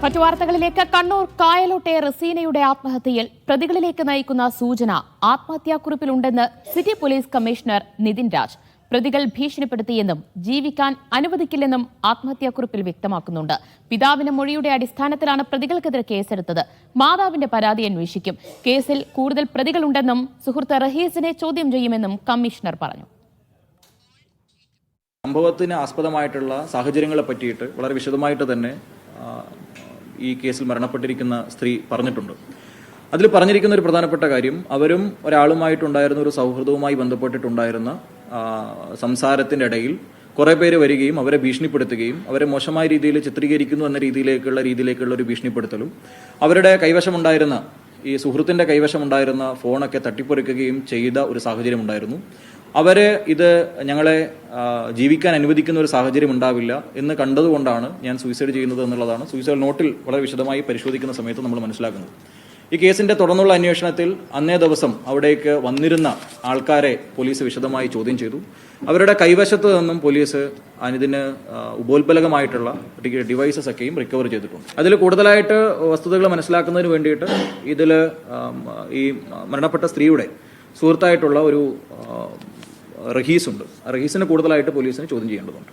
മറ്റു വാർത്തകളിലേക്ക്. കണ്ണൂർ കായലോട്ടെ റസീനയുടെ ആത്മഹത്യയിൽ പ്രതികളിലേക്ക് നയിക്കുന്ന സൂചന ആത്മഹത്യാക്കുറിപ്പിലുണ്ടെന്ന് city police commissioner Nithin Raj. പ്രതികൾ ഭീഷണിപ്പെടുത്തിയെന്നും ജീവിക്കാൻ അനുവദിക്കില്ലെന്നും ആത്മഹത്യാക്കുറിപ്പിൽ വ്യക്തമാക്കുന്നുണ്ട്. പിതാവിന്റെ മൊഴിയുടെ അടിസ്ഥാനത്തിലാണ് പ്രതികൾക്കെതിരെ കേസെടുത്തത്. മാതാവിന്റെ പരാതി അന്വേഷിക്കും. കേസിൽ കൂടുതൽ പ്രതികളുണ്ടെന്നും സുഹൃത്ത് റഹീസിനെ ചോദ്യം ചെയ്യുമെന്നും കമ്മീഷണർ പറഞ്ഞു. സംഭവത്തിന് ആസ്പദമായിട്ടുള്ള സാഹചര്യങ്ങളെ പറ്റിയിട്ട് വളരെ വിശദമായിട്ട് തന്നെ ഈ കേസിൽ മരണപ്പെട്ടിരിക്കുന്ന സ്ത്രീ പറഞ്ഞിട്ടുണ്ട്. അതിൽ പറഞ്ഞിരിക്കുന്ന ഒരു പ്രധാനപ്പെട്ട കാര്യം, അവരും ഒരാളുമായിട്ടുണ്ടായിരുന്ന ഒരു സൗഹൃദവുമായി ബന്ധപ്പെട്ടിട്ടുണ്ടായിരുന്ന സംസാരത്തിൻ്റെ ഇടയിൽ കുറേ പേര് വരികയും അവരെ ഭീഷണിപ്പെടുത്തുകയും അവരെ മോശമായ രീതിയിൽ ചിത്രീകരിക്കുന്നു എന്ന രീതിയിലേക്കുള്ള ഒരു ഭീഷണിപ്പെടുത്തലും, അവരുടെ കൈവശമുണ്ടായിരുന്ന ഈ സുഹൃത്തിൻ്റെ കൈവശമുണ്ടായിരുന്ന ഫോണൊക്കെ തട്ടിപ്പറിക്കുകയും ചെയ്ത ഒരു സാഹചര്യം ഉണ്ടായിരുന്നു. ഇത് ഞങ്ങളെ ജീവിക്കാൻ അനുവദിക്കുന്ന ഒരു സാഹചര്യം ഉണ്ടാവില്ല എന്ന് കണ്ടതുകൊണ്ടാണ് ഞാൻ സൂയിസൈഡ് ചെയ്യുന്നത് എന്നുള്ളതാണ് സൂയിസൈഡ് നോട്ടിൽ വളരെ വിശദമായി പരിശോധിക്കുന്ന സമയത്ത് നമ്മൾ മനസ്സിലാക്കുന്നത്. ഈ കേസിന്റെ തുടർന്നുള്ള അന്വേഷണത്തിൽ അന്നേ ദിവസം അവിടേക്ക് വന്നിരുന്ന ആൾക്കാരെ പോലീസ് വിശദമായി ചോദ്യം ചെയ്തു. അവരുടെ കൈവശത്ത് നിന്നും പോലീസ് ഇതിന് ഉപോത്ബലകമായിട്ടുള്ള ഡിവൈസസ് ഒക്കെയും റിക്കവർ ചെയ്തിട്ടുണ്ട്. അതിൽ കൂടുതലായിട്ട് വസ്തുതകൾ മനസ്സിലാക്കുന്നതിന് വേണ്ടിയിട്ട് ഇതിൽ ഈ മരണപ്പെട്ട സ്ത്രീയുടെ സുഹൃത്തായിട്ടുള്ള ഒരു റഹീസുണ്ട്. റഹീസിനെ കൂടുതലായിട്ട് പോലീസിന് ചോദ്യം ചെയ്യേണ്ടതുണ്ട്.